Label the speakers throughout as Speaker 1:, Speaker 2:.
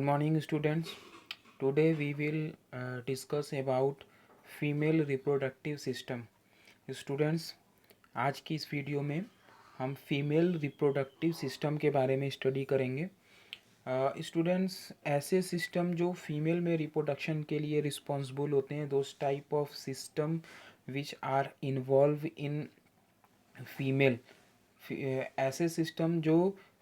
Speaker 1: morning students. Today we will discuss about female reproductive system. Students, आज की इस video में हम फीमेल रिप्रोडक्टिव सिस्टम के बारे में स्टडी करेंगे. स्टूडेंट्स, ऐसे सिस्टम जो फीमेल में रिप्रोडक्शन के लिए रिस्पॉन्सिबल होते हैं, those type of system which are involve in female. ऐसे सिस्टम जो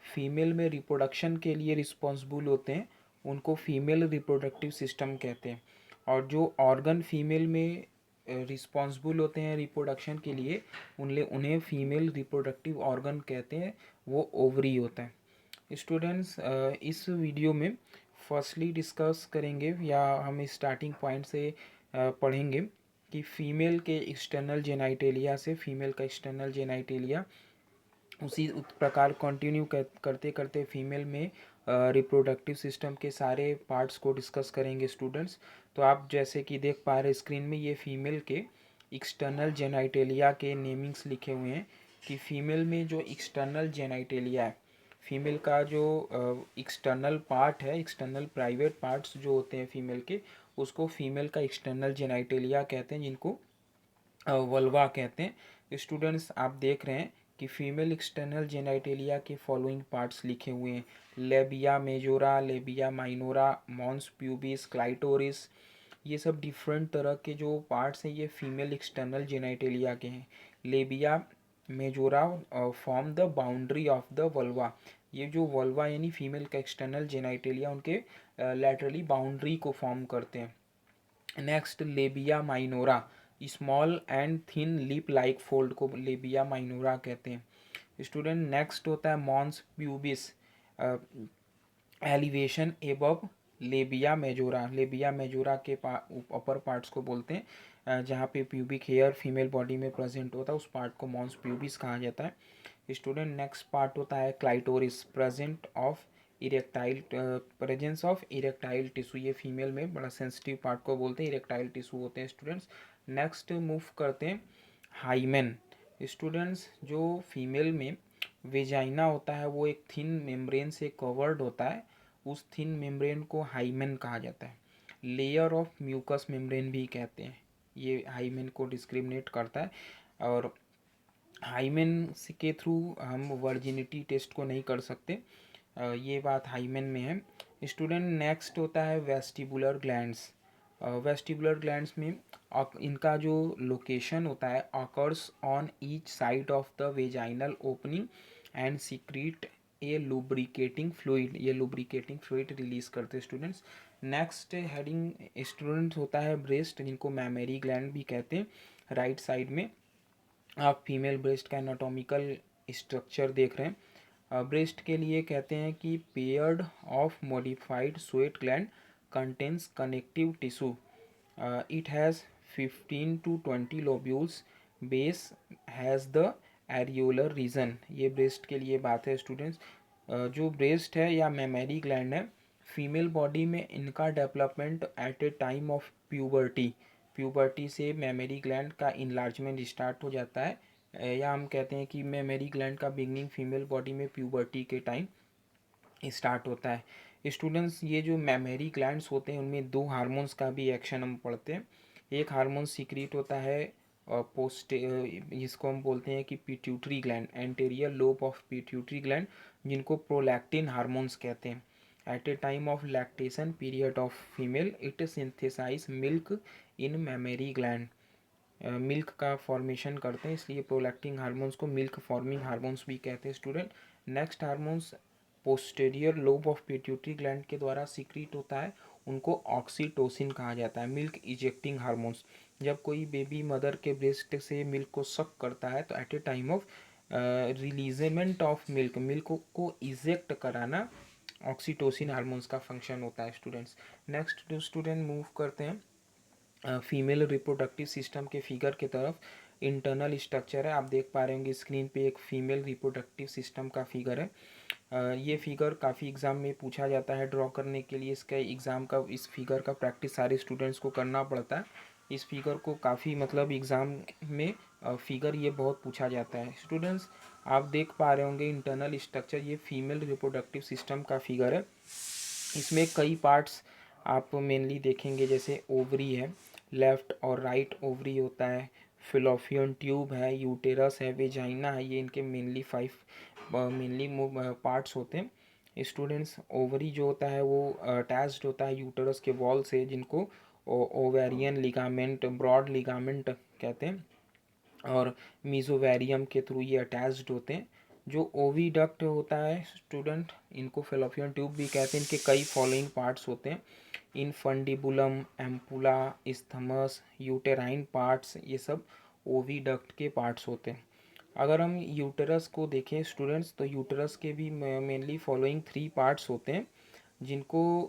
Speaker 1: फीमेल में रिप्रोडक्शन के लिए रिस्पॉन्सिबल होते हैं उनको फीमेल रिप्रोडक्टिव सिस्टम कहते हैं. और जो ऑर्गन फीमेल में रिस्पॉन्सिबल होते हैं रिप्रोडक्शन के लिए उन्हें फीमेल रिप्रोडक्टिव ऑर्गन कहते हैं. वो ओवरी होता है. स्टूडेंट्स, इस वीडियो में फर्स्टली डिस्कस करेंगे या हम स्टार्टिंग पॉइंट से पढ़ेंगे कि फीमेल के एक्सटर्नल जेनाइटेलिया से फीमेल का एक्सटर्नल जेनाइटेलिया उसी प्रकार कंटिन्यू करते करते फीमेल में रिप्रोडक्टिव सिस्टम के सारे पार्ट्स को डिस्कस करेंगे. स्टूडेंट्स, तो आप जैसे कि देख पा रहे स्क्रीन में ये फीमेल के एक्सटर्नल जेनाइटेलिया के नेमिंग्स लिखे हुए हैं कि फीमेल में जो एक्सटर्नल जेनाइटेलिया है, फीमेल का जो एक्सटर्नल पार्ट है, एक्सटर्नल प्राइवेट पार्ट्स जो होते हैं फीमेल के, उसको फीमेल का एक्सटर्नल जेनाइटेलिया कहते हैं, जिनको वल्वा कहते हैं. स्टूडेंट्स, आप देख रहे हैं कि फीमेल एक्सटर्नल जेनाइटेलिया के फॉलोइंग पार्ट्स लिखे हुए हैं: labia majora, labia minora, mons pubis, clitoris. ये सब डिफरेंट तरह के जो पार्ट्स हैं ये फीमेल एक्सटर्नल जेनाइटेलिया के हैं. Labia majora form the boundary of the vulva. ये जो वल्वा यानी फीमेल का एक्सटर्नल जेनाइटेलिया उनके लैटरली बाउंड्री को फॉर्म करते हैं. Next, labia minora, small and thin lip like fold को लेबिया माइनोरा कहते हैं. स्टूडेंट, नेक्स्ट होता है mons pubis, elevation above labia majora. Labia majora के अपर पार्ट्स को बोलते हैं, जहाँ पे प्यूबिक हेयर फीमेल बॉडी में प्रेजेंट होता है उस पार्ट को मॉन्स प्यूबिस कहा जाता है. स्टूडेंट, नेक्स्ट पार्ट होता है clitoris, presence of erectile tissue. ये फीमेल में बड़ा सेंसिटिव पार्ट को बोलते हैं, इरेक्टाइल टिश्यू होते हैं. स्टूडेंट्स, नेक्स्ट मूव करते हैं हाइमेन. स्टूडेंट्स, जो फीमेल में वेजाइना होता है वो एक थिन मेम्ब्रेन से कवर्ड होता है. उस थिन मेम्ब्रेन को हाइमेन कहा जाता है. लेयर ऑफ म्यूकस मेम्ब्रेन भी कहते हैं. ये हाइमेन को डिस्क्रिमिनेट करता है. और हाइमेन के थ्रू हम वर्जिनिटी टेस्ट को नहीं कर सकते, ये बात हाइमेन में है. स्टूडेंट, नेक्स्ट होता है वेस्टिबुलर ग्लैंड्स. वेस्टिबुलर ग्लैंड्स में इनका जो लोकेशन होता है occurs on each side of the vaginal opening and secret A lubricating fluid. ये लुब्रिकेटिंग फ्लूइड रिलीज करते हैं. स्टूडेंट्स, नेक्स्ट हेडिंग स्टूडेंट्स होता है ब्रेस्ट, जिनको मैमेरी ग्लैंड भी कहते हैं. राइट साइड में आप फीमेल ब्रेस्ट का एनाटॉमिकल स्ट्रक्चर देख रहे हैं. ब्रेस्ट के लिए कहते हैं कि paired of modified sweat gland contains connective tissue. It has 15 to 20 lobules. Base has the areolar region. ये ब्रेस्ट के लिए बात है. स्टूडेंट्स, जो ब्रेस्ट है या मेमरी ग्लैंड है, फीमेल बॉडी में इनका development at a time of puberty से मेमरी ग्लैंड का इनलार्जमेंट स्टार्ट हो जाता है, या हम कहते हैं कि मेमरी ग्लैंड का बिगनिंग फीमेल बॉडी में प्यूबर्टी के टाइम स्टार्ट होता है. स्टूडेंट्स, ये जो मेमरी ग्लैंड्स होते हैं उनमें दो हार्मोन्स का भी एक्शन हम पढ़ते हैं. एक हार्मोन सीक्रेट होता है जिसको हम बोलते हैं कि pituitary gland, anterior lobe of pituitary gland, जिनको प्रोलैक्टिन हार्मोन्स कहते हैं. At a time of lactation period of female it synthesize milk in mammary gland. Milk का फॉर्मेशन करते हैं, इसलिए प्रोलैक्टिन हार्मोन्स को मिल्क फॉर्मिंग हार्मोन्स भी कहते हैं. Student, next hormones posterior lobe of pituitary gland के द्वारा सीक्रेट होता है, उनको ऑक्सीटोसिन कहा जाता है. Milk ejecting hormones. जब कोई बेबी मदर के ब्रेस्ट से मिल्क को सक करता है तो at a time of releasement of milk को इजेक्ट कराना ऑक्सीटोसिन हार्मोन्स का फंक्शन होता है. स्टूडेंट्स, नेक्स्ट स्टूडेंट मूव करते हैं फीमेल रिप्रोडक्टिव सिस्टम के फिगर के तरफ. इंटरनल स्ट्रक्चर है, आप देख पा रहे होंगे स्क्रीन पे एक फीमेल रिप्रोडक्टिव सिस्टम का फिगर है. ये फिगर काफ़ी एग्ज़ाम में पूछा जाता है. ड्रॉ करने के लिए इसका एग्ज़ाम का इस फिगर का प्रैक्टिस सारे स्टूडेंट्स को करना पड़ता है. इस फिगर को काफ़ी मतलब एग्ज़ाम में फिगर ये बहुत पूछा जाता है. स्टूडेंट्स, आप देख पा रहे होंगे इंटरनल स्ट्रक्चर, ये फीमेल रिप्रोडक्टिव सिस्टम का फिगर है. इसमें कई पार्ट्स आप मेनली देखेंगे, जैसे ओवरी है, लेफ्ट और राइट ओवरी होता है, फिलोपियन ट्यूब है, यूटेरस है, वेजाइना है। ये इनके मेनली 5 मेनली पार्ट्स होते हैं। स्टूडेंट्स, ओवरी जो होता है वो अटैच्ड होता है यूटेरस के वॉल से, जिनको ओवेरियन लिगामेंट, ब्रॉड लिगामेंट कहते हैं, और मीजोवेरियम के थ्रू ये अटैच्ड होते हैं। जो ओविडक्ट होता है स्टूडेंट, इनको फेलोपियन ट्यूब भी कहते हैं। इनके कई फॉलोइंग पार्ट्स होते हैं: infundibulum, ampulla, isthmus, uterine parts, ये सब ओविडक्ट के पार्ट्स होते हैं। अगर हम यूटेरस को देखें स्टूडेंट्स, तो यूटेरस के भी मेनली फॉलोइंग 3 पार्ट्स होते हैं, जिनको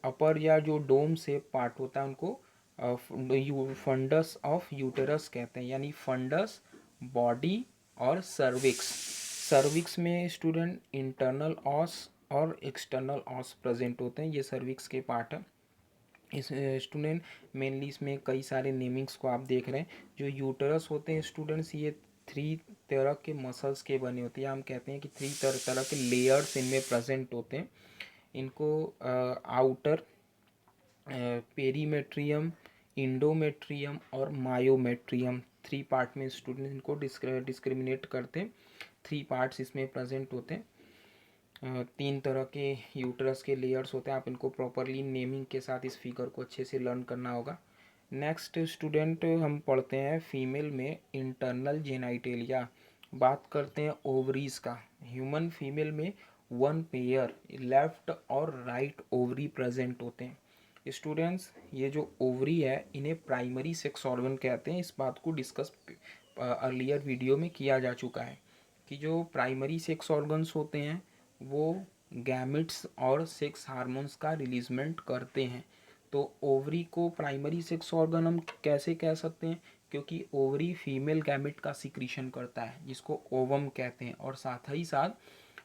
Speaker 1: अपर या जो डोम से पार्ट होता है उनको फंडस ऑफ यूटेरस कहते हैं, यानी फंडस, बॉडी और सर्विक्स। सर्विक्स में स्टूडेंट इंटरनल ऑस और एक्सटर्नल ऑस प्रेजेंट होते हैं, ये सर्विक्स के पार्ट है। इस स्टूडेंट मेनली इसमें कई सारे नेमिंग्स को आप देख रहे हैं। जो यूटरस होते हैं स्टूडेंट्स, ये 3 तरह के मसल्स के बने होते हैं। हम कहते हैं कि 3 तरह के लेयर्स इनमें प्रेजेंट होते हैं। इनको आउटर पेरीमेट्रियम, इंडोमेट्रियम और मायोमेट्रियम, 3 पार्ट में स्टूडेंट इनको डिस्क्रिमिनेट करते हैं। 3 पार्ट्स इसमें प्रेजेंट होते हैं। 3 तरह के यूटरस के लेयर्स होते हैं। आप इनको प्रॉपरली नेमिंग के साथ इस फिगर को अच्छे से लर्न करना होगा। नेक्स्ट स्टूडेंट हम पढ़ते हैं फीमेल में इंटरनल जेनाइटेलिया। बात करते हैं ओवरीज का। ह्यूमन फीमेल में 1 पेयर लेफ्ट और राइट ओवरी प्रेजेंट होते हैं। स्टूडेंट्स, ये जो ओवरी है इन्हें प्राइमरी सेक्स ऑर्गन कहते हैं। इस बात को डिस्कस अर्लियर वीडियो में किया जा चुका है कि जो प्राइमरी सेक्स ऑर्गन्स होते हैं वो गैमेट्स और सेक्स हार्मोन्स का रिलीजमेंट करते हैं। तो ओवरी को प्राइमरी सेक्स ऑर्गन हम कैसे कह सकते हैं? क्योंकि ओवरी फीमेल गैमेट का सिक्रीशन करता है, जिसको ओवम कहते हैं, और साथ ही साथ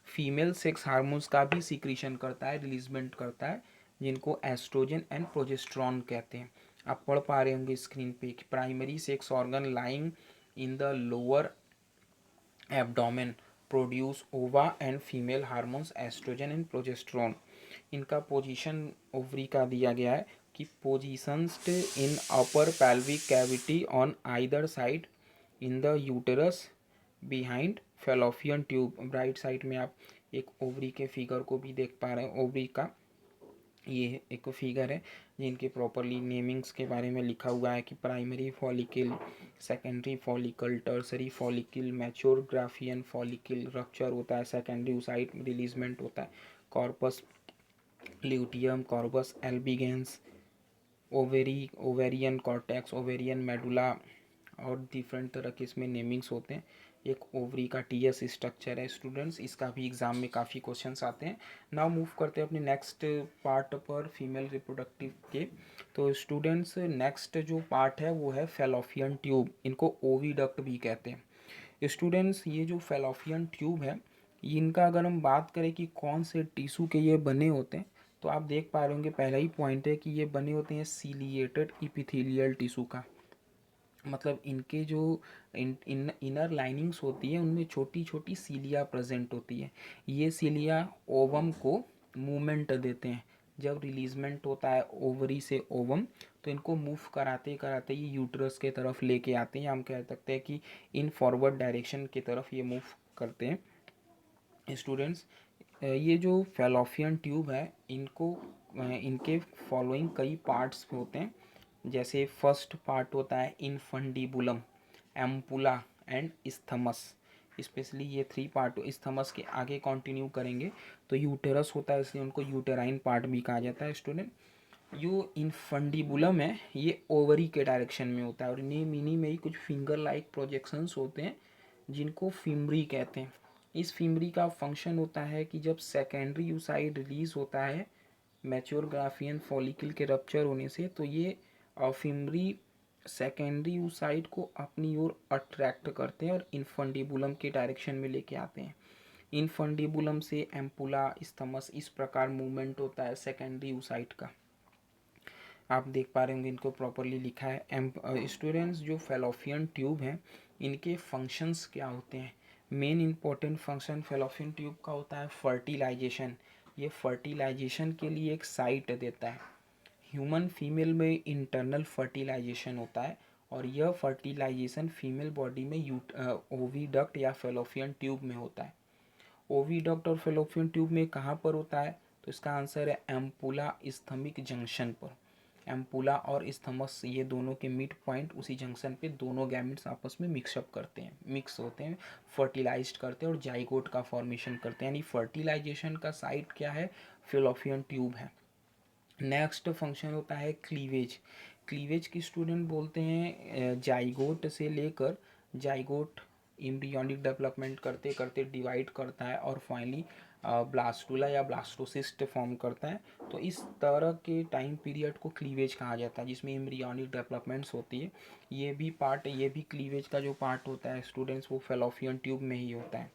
Speaker 1: फीमेल सेक्स हार्मोन्स का भी सिक्रीशन करता है, रिलीजमेंट करता है, जिनको एस्ट्रोजन एंड प्रोजेस्टेरॉन कहते हैं। आप पढ़ पा रहे होंगे स्क्रीन पे कि primary sex organ lying in the lower abdomen produce ova and female hormones estrogen and progesterone. इनका पोजीशन ओवरी का दिया गया है कि positions in upper pelvic cavity on either side in the uterus behind fallopian tube. Right side में आप एक ovary के फिगर को भी देख पा रहे हैं। ओवरी का ये एक फिगर है जिनके प्रॉपरली नेमिंग्स के बारे में लिखा हुआ है कि primary follicle, secondary follicle, tertiary follicle, mature Graafian follicle, rupture होता है, सेकेंडरी ऊसाइट रिलीजमेंट होता है, corpus luteum, corpus albicans, ovary, ovarian cortex, ovarian medulla, और डिफरेंट तरह के इसमें नेमिंग्स होते हैं। एक ओवरी का टीएस स्ट्रक्चर है स्टूडेंट्स, इसका भी एग्जाम में काफ़ी क्वेश्चंस आते हैं। नाउ मूव करते हैं अपने नेक्स्ट पार्ट पर, फीमेल रिप्रोडक्टिव के। तो स्टूडेंट्स, नेक्स्ट जो पार्ट है वो है फेलोपियन ट्यूब, इनको ओविडक्ट भी कहते हैं। स्टूडेंट्स, ये जो फेलोपियन ट्यूब है, इनका अगर हम बात करें कि कौन से टिश्यू के ये बने होते हैं, तो आप देख पा रहे होंगे पहला ही पॉइंट है कि ये बने होते हैं सीलिएटेड इपिथेलियल टिश्यू का। मतलब इनके जो इनर लाइनिंग्स होती है उनमें छोटी छोटी सीलिया प्रेजेंट होती है। ये सीलिया ओवम को मूवमेंट देते हैं। जब रिलीजमेंट होता है ओवरी से ओवम, तो इनको मूव कराते कराते ये यूट्रस के तरफ लेके आते हैं। हम कह सकते हैं कि इन फॉरवर्ड डायरेक्शन की तरफ ये मूव करते हैं। स्टूडेंट्स, ये जो फेलोपियन ट्यूब है इनको इनके फॉलोइंग कई पार्ट्स होते हैं। जैसे फर्स्ट पार्ट होता है infundibulum, ampulla and isthmus. Specially ये 3 पार्ट इस्थमस के आगे कंटिन्यू करेंगे तो यूटेरस होता है, इसलिए उनको यूटेराइन पार्ट भी कहा जाता है। स्टूडेंट, जो इनफंडिबुलम है ये ओवरी के डायरेक्शन में होता है, और इन्हीं मिनी में ही कुछ फिंगर लाइक प्रोजेक्शंस होते हैं जिनको फिमरी कहते हैं। इस फिमरी का फंक्शन होता है कि जब सेकेंडरी यूसाइड रिलीज होता है मैच्योर ग्राफियन फॉलिकल के रप्चर होने से, तो ये फिमरी सेकेंडरी यूसाइड को अपनी ओर अट्रैक्ट करते हैं और इनफंडिबुलम के डायरेक्शन में लेके आते हैं। इनफंडिबुलम से एम्पुला, इस्थमस, इस प्रकार मूवमेंट होता है सेकेंडरी यूसाइड का। आप देख पा रहे होंगे इनको प्रॉपरली लिखा है। स्टूडेंट्स, जो फेलोपियन ट्यूब हैं इनके फंक्शंस क्या होते हैं? Main important function fallopian tube का होता है फर्टिलाइजेशन, ये फर्टिलाइजेशन के लिए एक साइट देता है। ह्यूमन फीमेल में इंटरनल फर्टिलाइजेशन होता है और यह फर्टिलाइजेशन फीमेल बॉडी में ओविडक्ट या फेलोपियन ट्यूब में होता है। ओविडक्ट और फेलोपियन ट्यूब में कहाँ पर होता है? तो इसका आंसर है एम्पुला इस्थमिक जंक्शन पर। एम्पुला और इस्थमस ये दोनों के मिड पॉइंट उसी जंक्शन पे दोनों गैमेट्स आपस में मिक्सअप करते हैं, मिक्स होते हैं, फर्टिलाइज्ड करते हैं और जाइगोट का फॉर्मेशन करते हैं। यानी फर्टिलाइजेशन का साइट क्या है? फेलोपियन ट्यूब है। नेक्स्ट फंक्शन होता है क्लीवेज। क्लीवेज की स्टूडेंट बोलते हैं जाइगोट से लेकर, जाइगोट एम्ब्रियोनिक डेवलपमेंट करते करते डिवाइड करता है और फाइनली ब्लास्टुला या ब्लास्टोसिस्ट फॉर्म करता है। तो इस तरह के टाइम पीरियड को क्लीवेज कहा जाता है जिसमें एम्ब्रियोनिक डेवलपमेंट्स होती है। ये भी पार्ट, ये भी क्लीवेज का जो पार्ट होता है स्टूडेंट्स, वो फेलोपियन ट्यूब में ही होता है।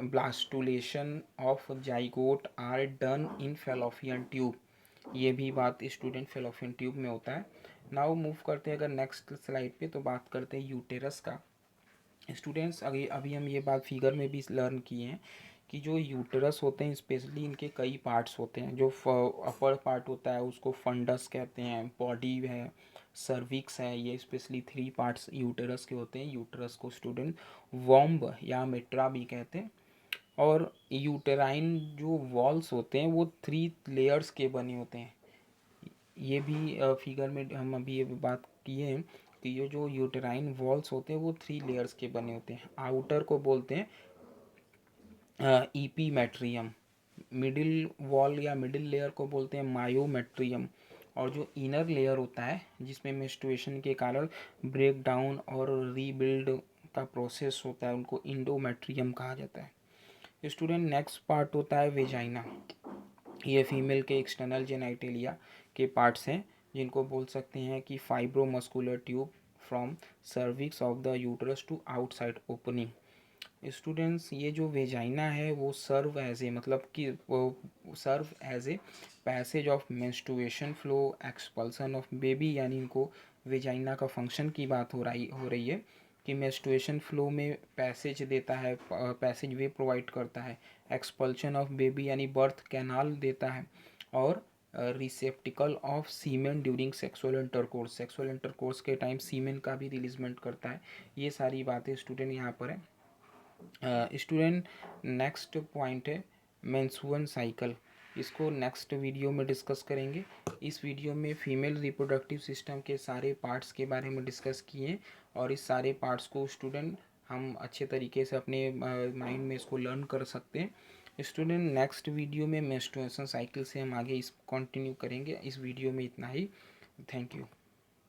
Speaker 1: Blastulation of zygote are done in fallopian tube, ये भी बात स्टूडेंट फेलोपियन ट्यूब में होता है। नाउ मूव करते हैं अगर नेक्स्ट स्लाइड पे, तो बात करते हैं यूटेरस का। स्टूडेंट्स अभी अभी हम ये बात फिगर में भी लर्न किए हैं कि जो यूटेरस होते हैं स्पेशली इनके कई पार्ट्स होते हैं। जो अपर पार्ट होता है उसको फंडस कहते हैं, बॉडी है, सर्विक्स है, ये स्पेशली 3 पार्ट्स यूटेरस के होते हैं। यूटेरस को स्टूडेंट वॉम्ब या मेट्रा भी कहते हैं। और यूटेराइन जो वॉल्स होते हैं वो 3 लेयर्स के बने होते हैं। ये भी फिगर में हम अभी ये बात किए हैं कि ये जो यूटेराइन वॉल्स होते हैं वो 3 लेयर्स के बने होते हैं। आउटर को बोलते हैं ईपीमेट्रियम, मिडिल वॉल या मिडिल लेयर को बोलते हैं मायोमेट्रियम, और जो इनर लेयर होता है जिसमें मेंस्ट्रुएशन के कारण ब्रेक डाउन और रीबिल्ड का प्रोसेस होता है उनको इंडोमेट्रियम कहा जाता है। स्टूडेंट नेक्स्ट पार्ट होता है वेजाइना। ये फीमेल के एक्सटर्नल जेनाइटेलिया के पार्ट्स हैं जिनको बोल सकते हैं कि fibromuscular tube from cervix of the uterus to outside opening. Students ये जो वेजाइना है वो सर्व एज ए, मतलब कि वो serve as a passage of menstruation flow, expulsion of baby, यानी इनको वेजाइना का फंक्शन की बात हो रही है कि मेंस्ट्रुएशन फ्लो में पैसेज देता है, पैसेज वे प्रोवाइड करता है, एक्सपल्शन ऑफ बेबी यानी बर्थ कैनाल देता है, और receptacle of semen during sexual intercourse, sexual intercourse के टाइम सीमेन का भी रिलीजमेंट करता है। ये सारी बातें स्टूडेंट यहाँ पर है। स्टूडेंट नेक्स्ट पॉइंट है मेंस्ट्रुअल साइकिल, इसको नेक्स्ट वीडियो में डिस्कस करेंगे। इस वीडियो में फीमेल रिप्रोडक्टिव सिस्टम के सारे पार्ट्स के बारे में डिस्कस किए और इस सारे पार्ट्स को स्टूडेंट हम अच्छे तरीके से अपने माइंड में इसको लर्न कर सकते हैं। स्टूडेंट नेक्स्ट वीडियो में मेंस्ट्रुएशन साइकिल से हम आगे इस कंटिन्यू करेंगे। इस वीडियो में इतना ही। Thank you.